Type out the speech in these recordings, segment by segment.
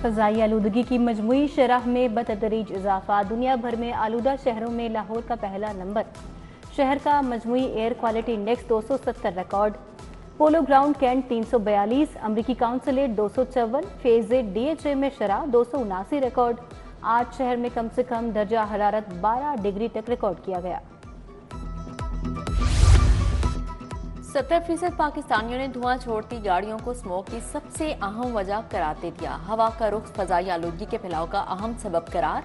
फ़ज़ाई आलूदगी की मजमूई शरह में बतदरीज इजाफा। दुनिया भर में आलूदा शहरों में लाहौर का पहला नंबर। शहर का मजमूई air quality index 270 record. Polo ground cantt 342, अमरीकी काउंसलेट 254, फेज DHA में शरह 279 रिकॉर्ड। आज शहर में कम से कम दर्जा हरारत 12 डिग्री तक रिकॉर्ड किया गया। 70% पाकिस्तानियों ने धुआं छोड़ती गाड़ियों को स्मोक की सबसे अहम वजह करार दे दिया। हवा का रुख फजाई आलूदगी के फैलाव का अहम सबब करार।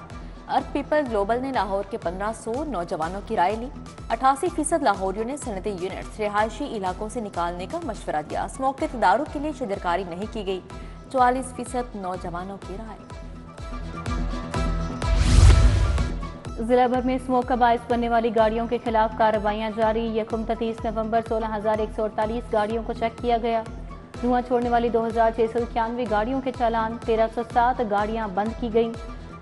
अर्थ पीपल ग्लोबल ने लाहौर के 1500 नौजवानों की राय ली। 88% लाहौरियों ने सनती यूनिट्स रिहायशी इलाकों से निकालने का मशवरा दिया। स्मोक के तदारुक के लिए शजरकारी नहीं की गई। 44% नौजवानों की राय। जिला भर में स्मोक का बायस बनने वाली गाड़ियों के खिलाफ कार्रवाइयां जारी। यकम 30 नवंबर 16,148 गाड़ियों को चेक किया गया। धुआं छोड़ने वाली 2,691 गाड़ियों के चालान, 1,307 गाड़ियां बंद की गईं।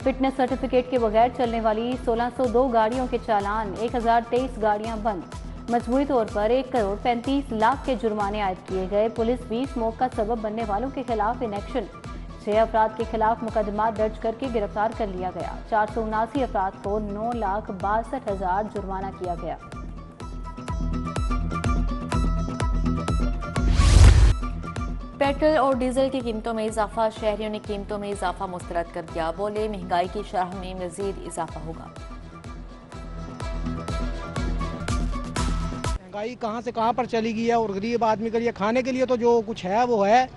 फिटनेस सर्टिफिकेट के बगैर चलने वाली 1,602 गाड़ियों के चालान, 1,023 गाड़ियां बंद। मजमूई तौर पर 1 करोड़ 35 लाख के जुर्माने आयद किए गए। पुलिस भी स्मोक का सबब बनने वालों के खिलाफ इन एक्शन। 6 अफराद के खिलाफ मुकदमा दर्ज करके गिरफ्तार कर लिया गया। 479 अफराद को 9,62,000 जुर्माना किया गया। पेट्रोल और डीजल की कीमतों में इजाफा। शहरियों ने कीमतों में इजाफा मुस्तरद कर दिया। बोले महंगाई की शरह में मजीद इजाफा होगा। महंगाई कहाँ से कहाँ पर चली गई है और गरीब आदमी के लिए खाने के लिए तो जो कुछ है वो है।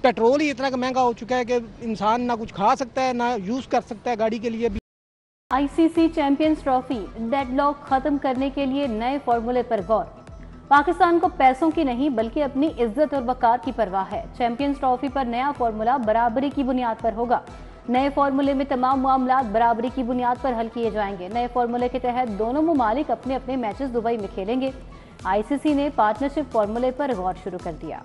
पेट्रोल ही इतना महंगा हो चुका है कि इंसान ना कुछ खा सकता है ना यूज कर सकता है गाड़ी के लिए भी। ICC चैंपियंस ट्रॉफी डेडलॉक खत्म करने के लिए नए फॉर्मूले पर गौर। पाकिस्तान को पैसों की नहीं बल्कि अपनी इज्जत और वकार की परवाह है। चैंपियंस ट्रॉफी पर नया फॉर्मूला बराबरी की बुनियाद पर होगा। नए फॉर्मूले में तमाम मामलात बराबरी की बुनियाद पर हल किए जाएंगे। नए फॉर्मूले के तहत दोनों ममालिक अपने अपने मैचेस दुबई में खेलेंगे। ICC ने पार्टनरशिप फॉर्मूले पर गौर शुरू कर दिया।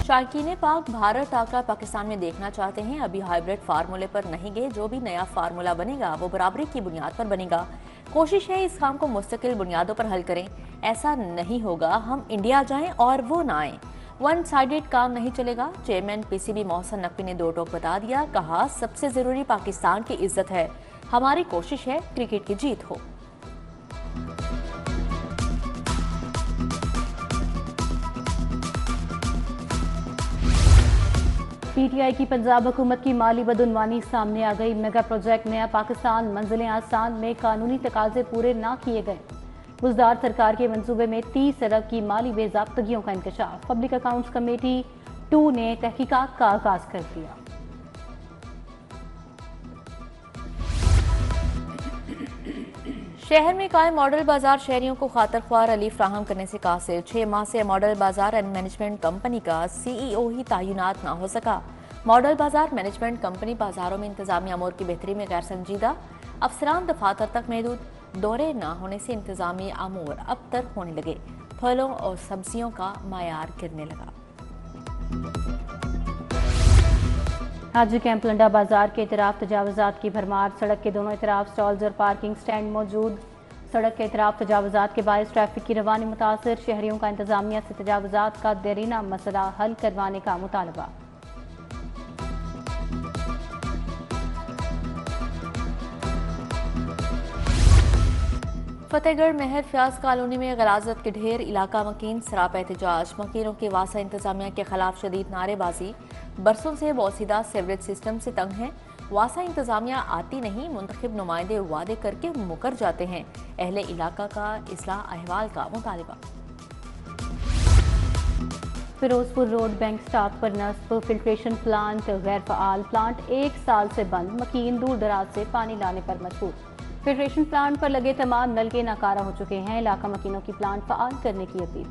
शायकीन पाक भारत आकर पाकिस्तान में देखना चाहते हैं। अभी हाइब्रिड फार्मूले पर नहीं गए। जो भी नया फार्मूला बनेगा वो बराबरी की बुनियाद पर बनेगा। कोशिश है इस काम को मुस्तकिल बुनियादों पर हल करें। ऐसा नहीं होगा हम इंडिया जाएं और वो ना आए। वन साइडेड काम नहीं चलेगा। चेयरमैन PCB मोहसन नकवी ने दो टोक बता दिया। कहा सबसे जरूरी पाकिस्तान की इज्जत है। हमारी कोशिश है क्रिकेट की जीत हो। PTI की पंजाब हुकूमत की माली बदउनवानी सामने आ गई। मेगा प्रोजेक्ट नया पाकिस्तान मंजिलें आसान में कानूनी तकाजे पूरे ना किए गए। बुजदार सरकार के मंसूबे में 30 अरब की माली बेजाब्तगियों का इंकशाफ। पब्लिक अकाउंट्स कमेटी 2 ने तहकीकात का आगाज कर दिया। शहर में कायम मॉडल बाजार शहरियों को खातर ख्वार अली फ्राहम करने से कासिर। 6 माह से मॉडल बाजार एंड मैनेजमेंट कंपनी का CEO ही तैनात ना हो सका। मॉडल बाजार मैनेजमेंट कंपनी बाजारों में इंतजामी अमूर की बेहतरी में गैर संजीदा। अफसरान दफातर तक महदूद। दौरे ना होने से इंतजामी अमूर अबतर होने लगे। फलों और सब्जियों का मायार गिरने लगा। हाजी कैंप लंडा बाजार के इतराफ तजावजात की भरमार। सड़क के दोनों इतराफ स्टॉल्स और पार्किंग स्टैंड मौजूद। सड़क के इतराफ तजावजात के बायस ट्रैफिक की रवानी मुतासर। शहरियों का इंतजामिया से तजावजात का देरीना मसला हल करवाने का मुतालबा। फतेहगढ़ महर फ्याज कॉलोनी में गलाजत के ढेर। इलाका मकीन सरापा एहतजाज। मकीनों की वासा इंतजामिया के खिलाफ शदीद नारेबाजी। बरसों से बोसीदा सेवरेज सिस्टम से तंग है। वासा इंतजामिया आती नहीं। मुंतखब नुमाइंदे वादे करके मुकर जाते हैं। अहले इलाका का इस्लाह अहवाल का मुतालबा। फिरोजपुर रोड बैंक स्टाफ पर नस्ब। फिल्ट्रेशन प्लांट गैर फ़ाल। प्लांट 1 साल से बंद। मकीन दूर दराज से पानी लाने पर मजबूर। फिल्ट्रेशन प्लांट पर लगे तमाम नलके नाकारा हो चुके हैं। इलाका मकीनों की प्लांट फ़ाल करने की अपील।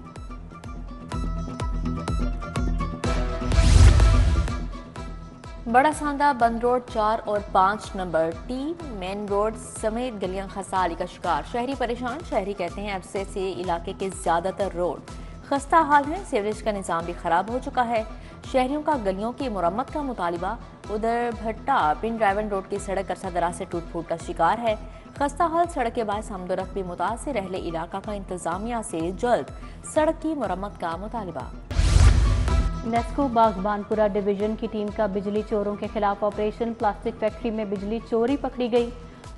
बड़ा सांदा बंद रोड 4 और 5 नंबर T मेन रोड समेत गलियां खसाली का शिकार। शहरी परेशान। शहरी कहते हैं अरसे से इलाके के ज्यादातर रोड खस्ता हाल है। सीवरेज का निज़ाम भी खराब हो चुका है। शहरियों का गलियों की मुरम्मत का मुतालिबा। उधर भट्टा पिन ड्राइवन रोड की सड़क अरसा दराज से टूट फूट का शिकार है। खस्ता हाल सड़क के बायस आमदोरफ्त भी मुतासिर अहले इलाका का इंतजामिया से जल्द सड़क की मरम्मत का मुतालबा। नेस्को बागबानपुरा डिवीजन की टीम का बिजली चोरों के खिलाफ ऑपरेशन। प्लास्टिक फैक्ट्री में बिजली चोरी पकड़ी गई।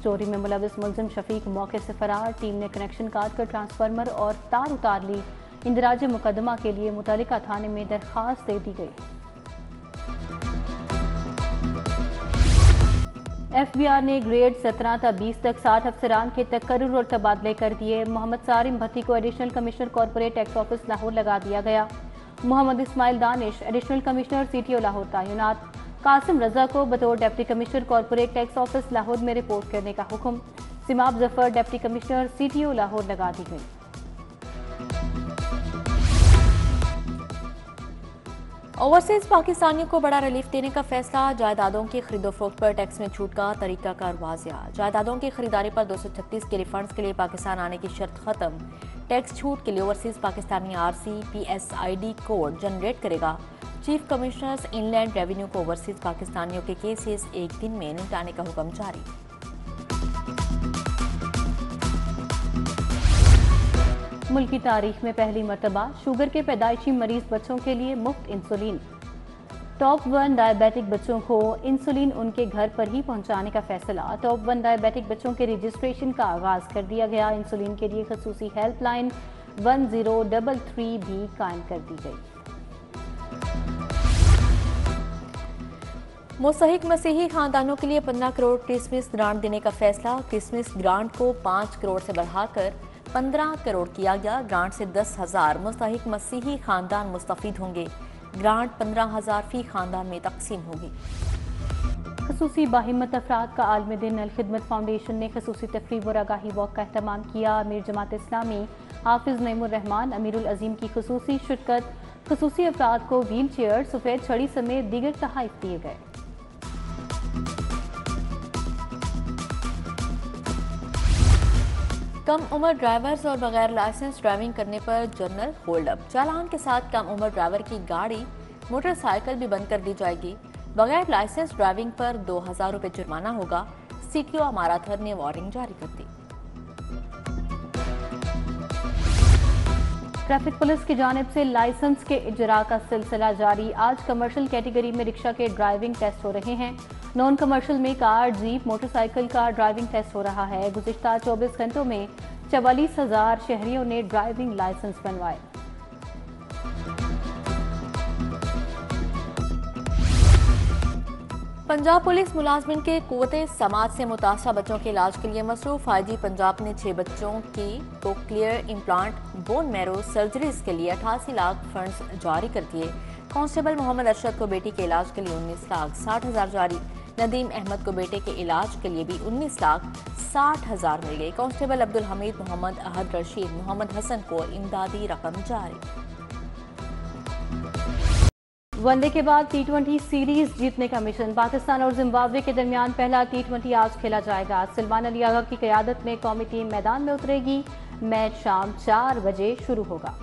चोरी में मुलविस मुलजिम शफीक मौके से फरार। टीम ने कनेक्शन काट कर ट्रांसफार्मर और तार उतार ली। इंदराज मुकदमा के लिए मुतल्लिका थाने में दरखास्त दे दी गई। FBI ने ग्रेड 17 था 20 तक 60 अफसरान के तकर्रुर और तबादले कर दिए। मोहम्मद सारिम भट्टी को additional commissioner corporate tax office Lahore लगा दिया गया। Mohammad Ismail Danish additional commissioner CTO Lahore तैनात। कासिम रजा को बतौर deputy commissioner corporate tax office Lahore में रिपोर्ट करने का हुक्म। Simab Zafar deputy commissioner CTO Lahore लगा दी गई। ओवरसीज पाकिस्तानियों को बड़ा रिलीफ देने का फैसला। जायदादों की खरीदोफरोख्त पर टैक्स में छूट का तरीकाकार वाज़िया। जायदादों की खरीदारी पर 236 के रिफंड्स के लिए पाकिस्तान आने की शर्त खत्म। टैक्स छूट के लिए overseas Pakistani RC PSID code generate करेगा। चीफ कमिश्नर्स इनलैंड रेवेन्यू को ओवरसीज पाकिस्तानियों के केसेस एक दिन में निपटाने का हुक्म जारी। मुल्क की तारीख में पहली मरतबा शुगर के पैदाइशी मरीज बच्चों के लिए मुफ्त इंसुलिन। टॉप 1 डायबिटिक बच्चों को इंसुलिन उनके घर पर ही पहुंचाने का फैसला। टॉप 1 डायबिटिक बच्चों के रजिस्ट्रेशन का आगाज कर दिया गया। इंसुलिन के लिए खसूसी हेल्पलाइन 1033 भी कायम कर दी गई। मुस्तहिक मसीही खानदानों के लिए 15 करोड़ क्रिसमस ग्रांट देने का फैसला। क्रिसमस ग्रांट को 5 करोड़ से बढ़ाकर 15 करोड़ किया गया। ग्रांट से 10,000 मुस्तहिक मसीही खानदान मुस्तफीद होंगे। ग्रांट 15,000 फी खानदान में तकसीम होगी। खसूसी बाहिम्मत अफराद का आलमी दिन। अल खिदमत फाउंडेशन ने खसूसी तकरीब और आगाही वॉक का एहतमाम किया। अमीर जमात इस्लामी हाफिज नईमुर रहमान अमीरुल अजीम की खसूसी शिरकत। खसूसी अफराद को व्हील चेयर, सफ़ेद छड़ी समेत दीगर तोहफे दिए गए। कम उम्र ड्राइवर्स और बगैर लाइसेंस ड्राइविंग करने पर जनरल होल्ड अप। चालान के साथ कम उम्र ड्राइवर की गाड़ी मोटरसाइकिल भी बंद कर दी जाएगी। बगैर लाइसेंस ड्राइविंग पर 2,000 रुपये जुर्माना होगा। CTO अमाराथर ने वार्निंग जारी कर दी। ट्रैफिक पुलिस की जानिब से लाइसेंस के इजरा का सिलसिला जारी। आज कमर्शियल कैटेगरी में रिक्शा के ड्राइविंग टेस्ट हो रहे हैं। नॉन कमर्शियल में कार, जीप, मोटरसाइकिल का ड्राइविंग टेस्ट हो रहा है। गुज़िश्ता 24 घंटों में 44,000 शहरियों ने ड्राइविंग लाइसेंस बनवाए। पंजाब पुलिस मुलाजमिन के कुव्वते समाज से मुतासरा बच्चों के इलाज के लिए मसरूफ। IG पंजाब ने 6 बच्चों की cochlear implant bone marrow surgeries के लिए 88 लाख फंड्स जारी कर दिए। कांस्टेबल मोहम्मद अरशद को बेटी के इलाज के लिए 19,60,000 जारी। नदीम अहमद को बेटे के इलाज के लिए भी 19,60,000 मिल गए। कांस्टेबल अब्दुल हमीद, मोहम्मद अहद रशीद, मोहम्मद हसन को इमदादी रकम जारी। वनडे के बाद T20 सीरीज जीतने का मिशन। पाकिस्तान और जिम्बाब्वे के दरमियान पहला T20 आज खेला जाएगा। सलमान अली आगा की क़यादत में कौमी टीम मैदान में उतरेगी। मैच शाम 4 बजे शुरू होगा।